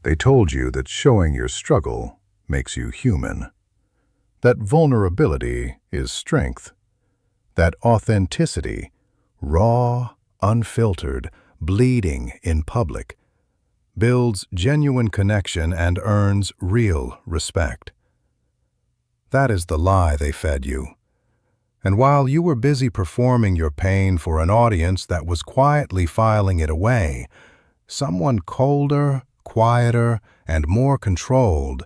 They told you that showing your struggle makes you human, that vulnerability is strength, that authenticity, raw, unfiltered, bleeding in public, builds genuine connection and earns real respect. That is the lie they fed you. And while you were busy performing your pain for an audience that was quietly filing it away, someone colder, quieter, and more controlled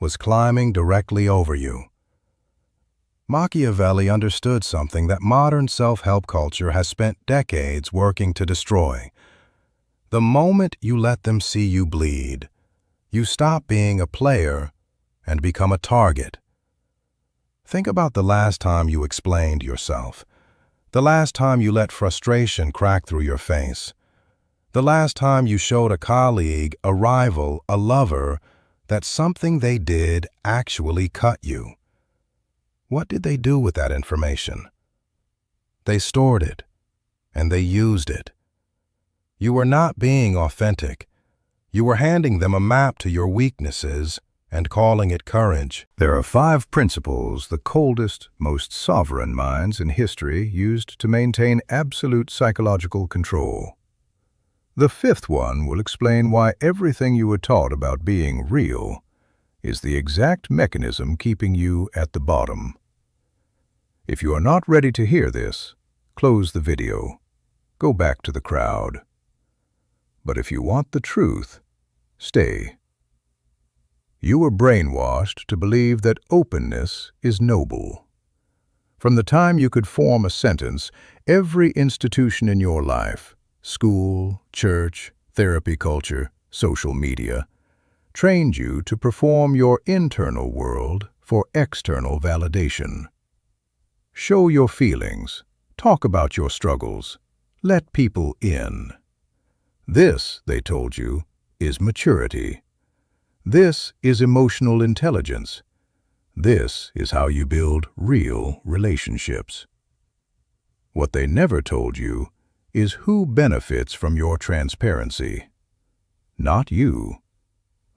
was climbing directly over you. Machiavelli understood something that modern self-help culture has spent decades working to destroy. The moment you let them see you bleed, you stop being a player and become a target. Think about the last time you explained yourself, the last time you let frustration crack through your face, the last time you showed a colleague, a rival, a lover, that something they did actually cut you. What did they do with that information? They stored it, and they used it. You were not being authentic. You were handing them a map to your weaknesses and calling it courage. There are 5 principles the coldest, most sovereign minds in history used to maintain absolute psychological control. The 5th one will explain why everything you were taught about being real is the exact mechanism keeping you at the bottom. If you are not ready to hear this, close the video. Go back to the crowd. But if you want the truth, stay. You were brainwashed to believe that openness is noble. From the time you could form a sentence, every institution in your life, school, church, therapy culture, social media, trained you to perform your internal world for external validation. Show your feelings, talk about your struggles, let people in. This, they told you, is maturity. This is emotional intelligence. This is how you build real relationships. What they never told you is who benefits from your transparency. Not you,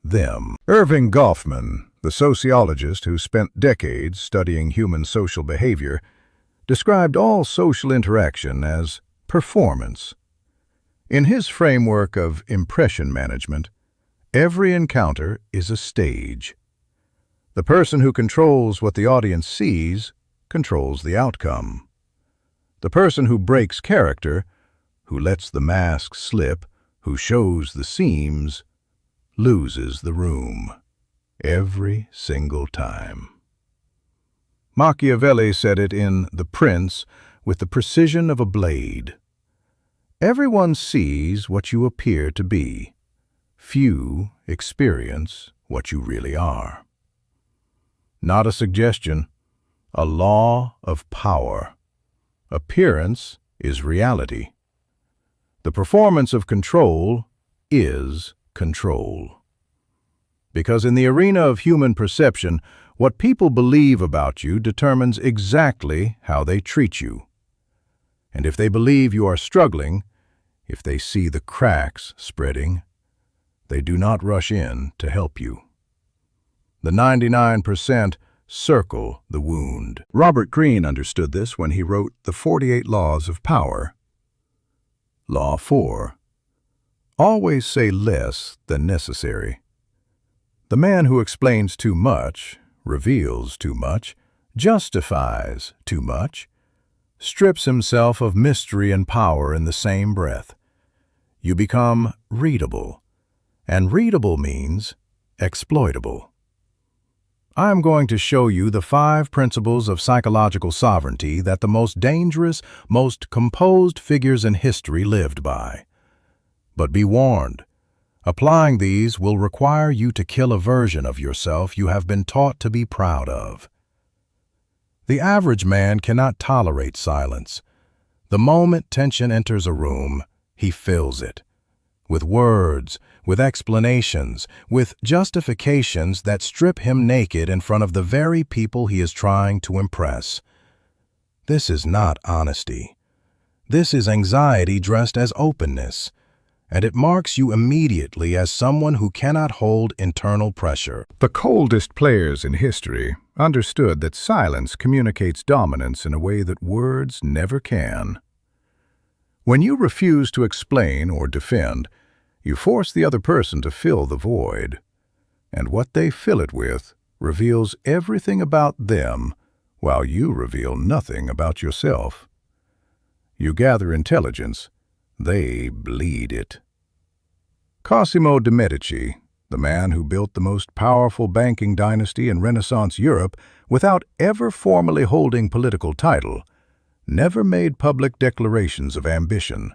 them. Irving Goffman, the sociologist who spent decades studying human social behavior, described all social interaction as performance. In his framework of impression management, every encounter is a stage. The person who controls what the audience sees controls the outcome. The person who breaks character, who lets the mask slip, who shows the seams, loses the room. Every single time. Machiavelli said it in The Prince with the precision of a blade. Everyone sees what you appear to be. Few experience what you really are. Not a suggestion, a law of power. Appearance is reality. The performance of control is control. Because in the arena of human perception, what people believe about you determines exactly how they treat you. And if they believe you are struggling, if they see the cracks spreading, they do not rush in to help you. The 99% circle the wound. Robert Greene understood this when he wrote The 48 Laws of Power. Law 4. Always say less than necessary. The man who explains too much, reveals too much, justifies too much, strips himself of mystery and power in the same breath. You become readable, and readable means exploitable. I am going to show you the 5 principles of psychological sovereignty that the most dangerous, most composed figures in history lived by. But be warned, applying these will require you to kill a version of yourself you have been taught to be proud of. The average man cannot tolerate silence. The moment tension enters a room, he fills it. With words, with explanations, with justifications that strip him naked in front of the very people he is trying to impress. This is not honesty. This is anxiety dressed as openness. and it marks you immediately as someone who cannot hold internal pressure. The coldest players in history understood that silence communicates dominance in a way that words never can. When you refuse to explain or defend, you force the other person to fill the void, and what they fill it with reveals everything about them, while you reveal nothing about yourself. You gather intelligence, they bleed it. Cosimo de Medici, the man who built the most powerful banking dynasty in Renaissance Europe without ever formally holding political title, never made public declarations of ambition.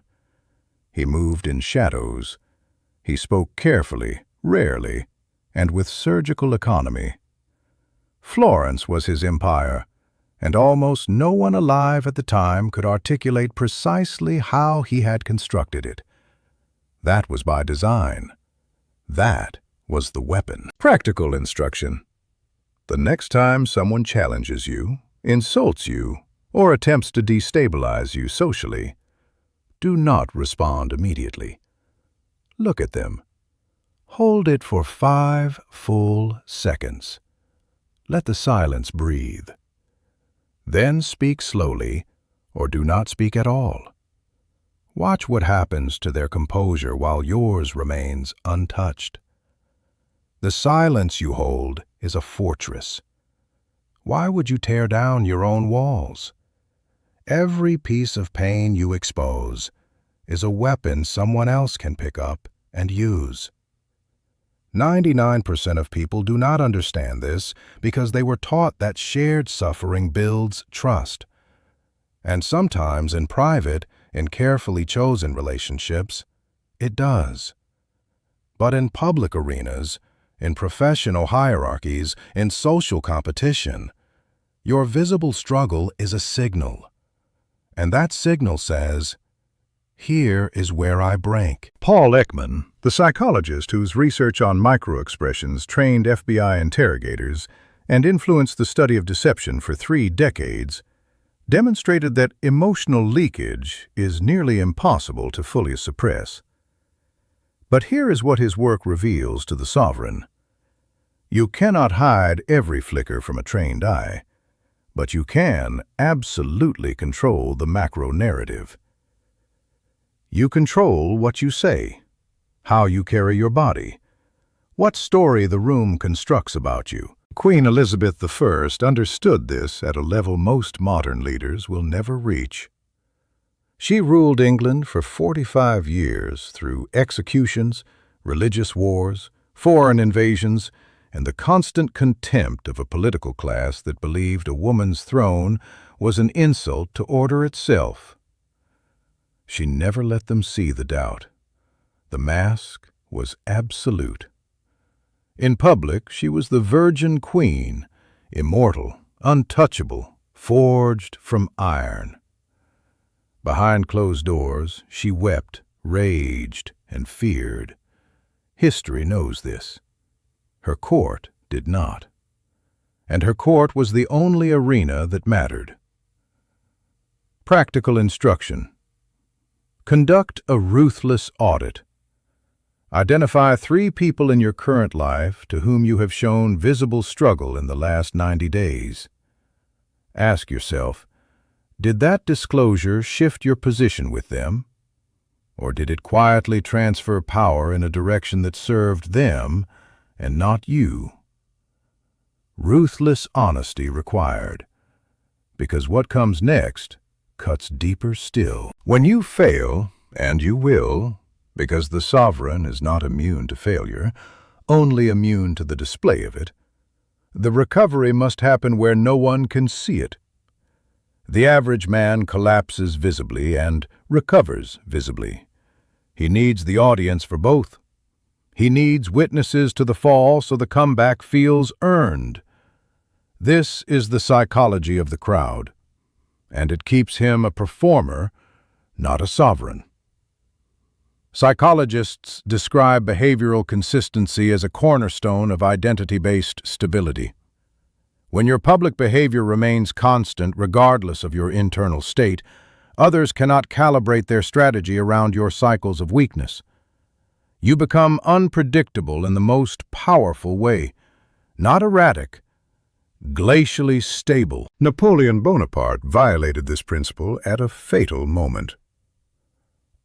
He moved in shadows. He spoke carefully, rarely, and with surgical economy. Florence was his empire, and almost no one alive at the time could articulate precisely how he had constructed it. That was by design. That was the weapon. Practical instruction. The next time someone challenges you, insults you, or attempts to destabilize you socially, do not respond immediately. Look at them. Hold it for 5 full seconds. Let the silence breathe. Then speak slowly, or do not speak at all. Watch what happens to their composure while yours remains untouched. The silence you hold is a fortress. Why would you tear down your own walls? Every piece of pain you expose is a weapon someone else can pick up and use. 99% of people do not understand this because they were taught that shared suffering builds trust. And sometimes in private, in carefully chosen relationships, it does. But in public arenas, in professional hierarchies, in social competition, your visible struggle is a signal. And that signal says, here is where I break. Paul Ekman, the psychologist whose research on microexpressions trained FBI interrogators and influenced the study of deception for 3 decades, demonstrated that emotional leakage is nearly impossible to fully suppress. But here is what his work reveals to the sovereign. You cannot hide every flicker from a trained eye, but you can absolutely control the macro narrative. You control what you say, how you carry your body, what story the room constructs about you. Queen Elizabeth I understood this at a level most modern leaders will never reach. She ruled England for 45 years through executions, religious wars, foreign invasions, and the constant contempt of a political class that believed a woman's throne was an insult to order itself. She never let them see the doubt. The mask was absolute. In public, she was the virgin queen, immortal, untouchable, forged from iron. Behind closed doors, she wept, raged, and feared. History knows this. Her court did not. And her court was the only arena that mattered. Practical instruction. Conduct a ruthless audit. Identify 3 people in your current life to whom you have shown visible struggle in the last 90 days. Ask yourself, did that disclosure shift your position with them? Or did it quietly transfer power in a direction that served them and not you? Ruthless honesty required, because what comes next cuts deeper still. When you fail, and you will, because the sovereign is not immune to failure, only immune to the display of it, the recovery must happen where no one can see it. The average man collapses visibly and recovers visibly. He needs the audience for both. He needs witnesses to the fall so the comeback feels earned. This is the psychology of the crowd, and it keeps him a performer, not a sovereign. Psychologists describe behavioral consistency as a cornerstone of identity-based stability. When your public behavior remains constant regardless of your internal state, others cannot calibrate their strategy around your cycles of weakness. You become unpredictable in the most powerful way, not erratic, glacially stable. Napoleon Bonaparte violated this principle at a fatal moment.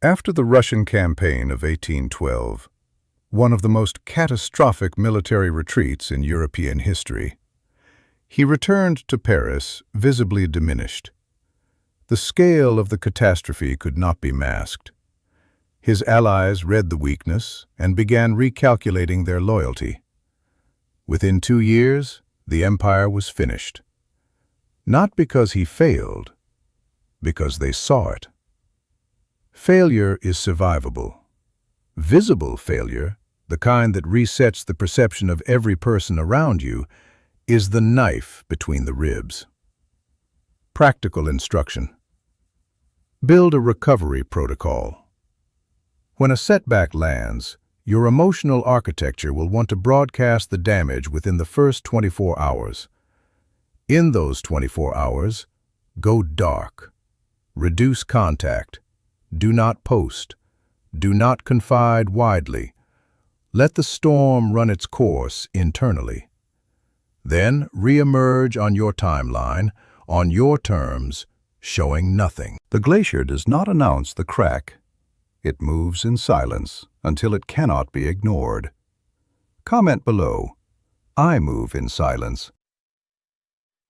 After the Russian campaign of 1812, one of the most catastrophic military retreats in European history, he returned to Paris visibly diminished. The scale of the catastrophe could not be masked. His allies read the weakness and began recalculating their loyalty. Within 2 years, the empire was finished. Not because he failed, because they saw it. Failure is survivable. Visible failure, the kind that resets the perception of every person around you, is the knife between the ribs. Practical instruction. Build a recovery protocol. When a setback lands, your emotional architecture will want to broadcast the damage within the first 24 hours. In those 24 hours, go dark. Reduce contact. Do not post. Do not confide widely. Let the storm run its course internally. Then re-emerge on your timeline, on your terms, showing nothing. The glacier does not announce the crack. It moves in silence until it cannot be ignored. Comment below, I move in silence.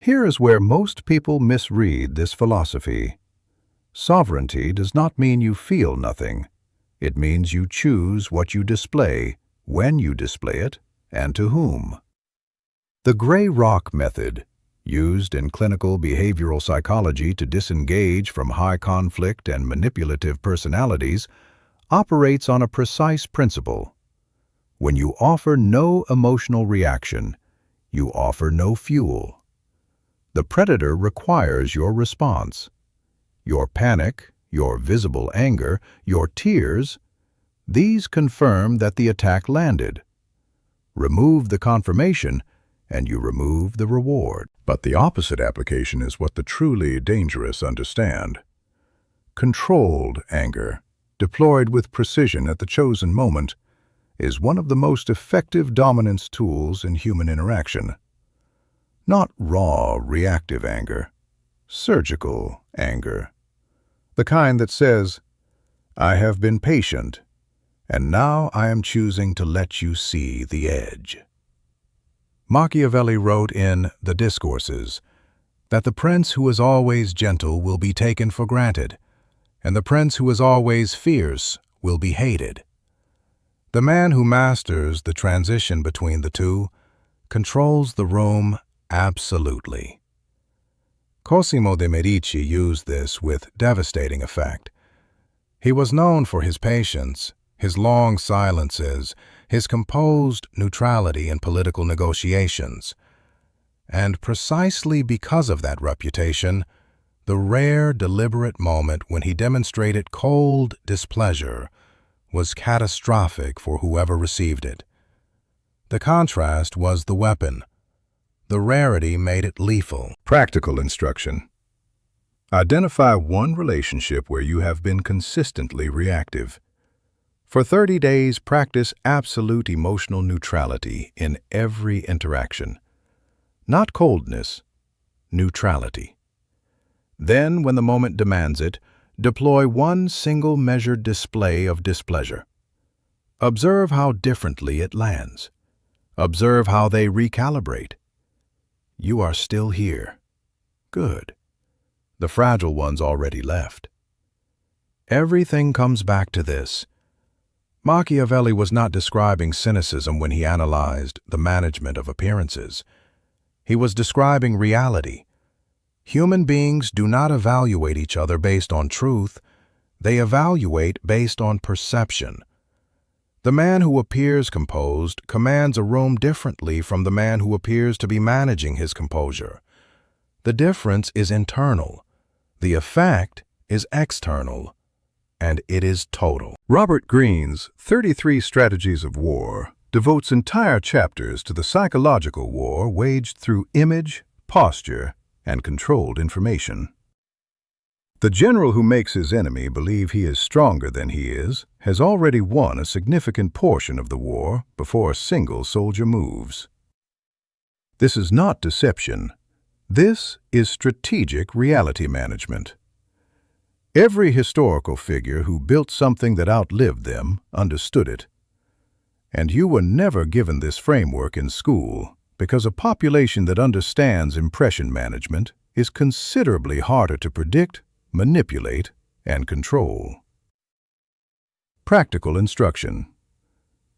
Here is where most people misread this philosophy. Sovereignty does not mean you feel nothing. It means you choose what you display, when you display it, and to whom. The gray rock method, used in clinical behavioral psychology to disengage from high conflict and manipulative personalities, operates on a precise principle. When you offer no emotional reaction, you offer no fuel. The predator requires your response. Your panic, your visible anger, your tears, these confirm that the attack landed. Remove the confirmation, and you remove the reward. But the opposite application is what the truly dangerous understand. Controlled anger, deployed with precision at the chosen moment, is one of the most effective dominance tools in human interaction. Not raw, reactive anger, surgical anger. The kind that says, I have been patient, and now I am choosing to let you see the edge. Machiavelli wrote in The Discourses that the prince who is always gentle will be taken for granted, and the prince who is always fierce will be hated. The man who masters the transition between the two controls the room absolutely. Cosimo de Medici used this with devastating effect. He was known for his patience, his long silences, his composed neutrality in political negotiations. And precisely because of that reputation, the rare, deliberate moment when he demonstrated cold displeasure was catastrophic for whoever received it. The contrast was the weapon. The rarity made it lethal. Practical instruction. Identify one relationship where you have been consistently reactive. For 30 days, practice absolute emotional neutrality in every interaction. Not coldness, neutrality. Then, when the moment demands it, deploy one single measured display of displeasure. Observe how differently it lands. Observe how they recalibrate. You are still here. Good. The fragile one's already left. Everything comes back to this. Machiavelli was not describing cynicism when he analyzed the management of appearances. He was describing reality. Human beings do not evaluate each other based on truth. They evaluate based on perception. The man who appears composed commands a room differently from the man who appears to be managing his composure. The difference is internal. The effect is external, and it is total. Robert Greene's 33 Strategies of War devotes entire chapters to the psychological war waged through image, posture, and controlled information. The general who makes his enemy believe he is stronger than he is has already won a significant portion of the war before a single soldier moves. This is not deception. This is strategic reality management. Every historical figure who built something that outlived them understood it. And you were never given this framework in school because a population that understands impression management is considerably harder to predict, manipulate, and control. Practical instruction.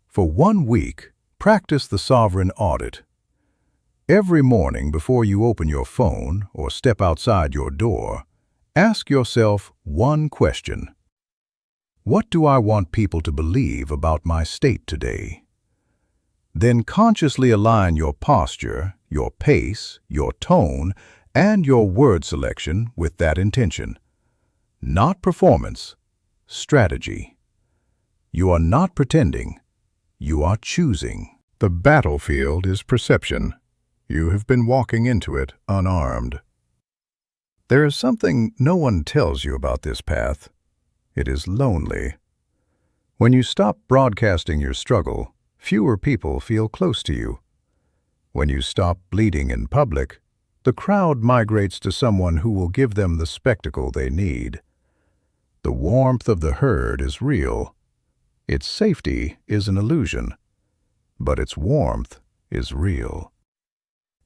For 1 week, practice the sovereign audit. Every morning before you open your phone or step outside your door, ask yourself one question. What do I want people to believe about my state today? Then consciously align your posture, your pace, your tone, and your word selection with that intention. Not performance, strategy. You are not pretending. You are choosing. The battlefield is perception. You have been walking into it unarmed. There is something no one tells you about this path. It is lonely. When you stop broadcasting your struggle, fewer people feel close to you. When you stop bleeding in public, the crowd migrates to someone who will give them the spectacle they need. The warmth of the herd is real. Its safety is an illusion, but its warmth is real.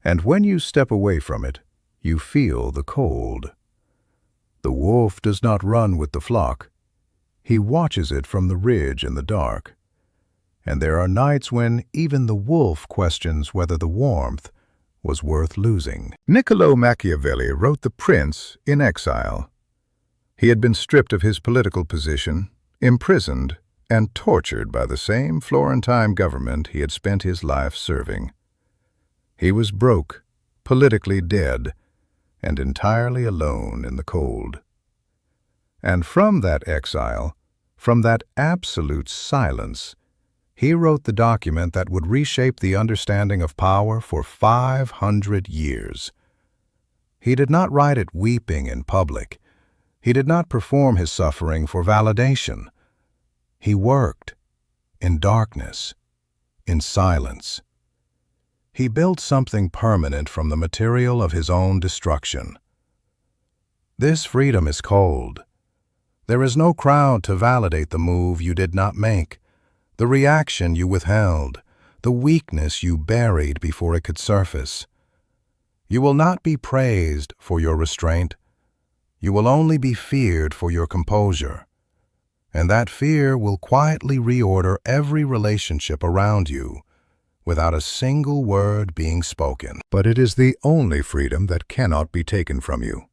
And when you step away from it, you feel the cold. The wolf does not run with the flock. He watches it from the ridge in the dark. And there are nights when even the wolf questions whether the warmth was worth losing. Niccolo Machiavelli wrote The Prince in exile. He had been stripped of his political position, imprisoned, and tortured by the same Florentine government he had spent his life serving. He was broke, politically dead, and entirely alone in the cold. And from that exile, from that absolute silence, he wrote the document that would reshape the understanding of power for 500 years. He did not write it weeping in public. He did not perform his suffering for validation. He worked in darkness, in silence. He built something permanent from the material of his own destruction. This freedom is cold. There is no crowd to validate the move you did not make, the reaction you withheld, the weakness you buried before it could surface. You will not be praised for your restraint. You will only be feared for your composure. And that fear will quietly reorder every relationship around you, without a single word being spoken. But it is the only freedom that cannot be taken from you.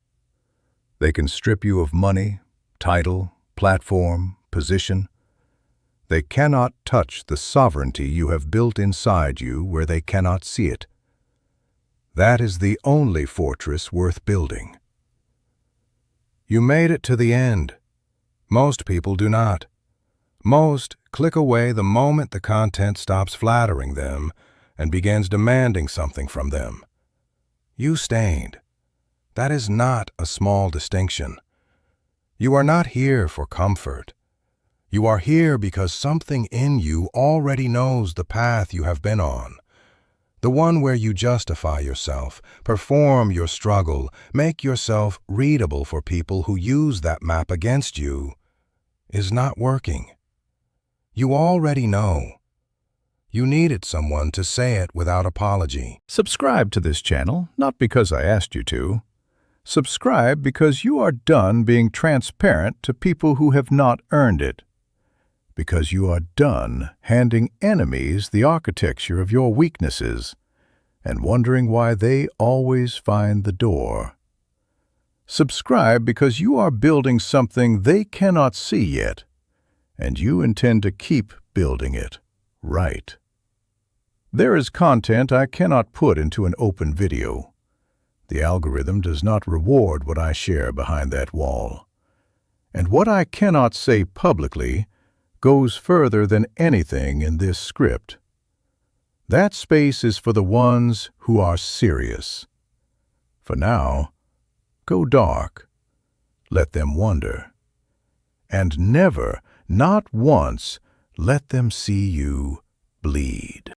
They can strip you of money, title, platform, position. They cannot touch the sovereignty you have built inside you where they cannot see it. That is the only fortress worth building. You made it to the end. Most people do not. Most click away the moment the content stops flattering them and begins demanding something from them. You stayed. That is not a small distinction. You are not here for comfort. You are here because something in you already knows the path you have been on. The one where you justify yourself, perform your struggle, make yourself readable for people who use that map against you, is not working. You already know. You needed someone to say it without apology. Subscribe to this channel, not because I asked you to. Subscribe because you are done being transparent to people who have not earned it. Because you are done handing enemies the architecture of your weaknesses and wondering why they always find the door. Subscribe because you are building something they cannot see yet, and you intend to keep building it right. There is content I cannot put into an open video. The algorithm does not reward what I share behind that wall. And what I cannot say publicly goes further than anything in this script. That space is for the ones who are serious. For now, go dark. let them wonder. And never, not once, let them see you bleed.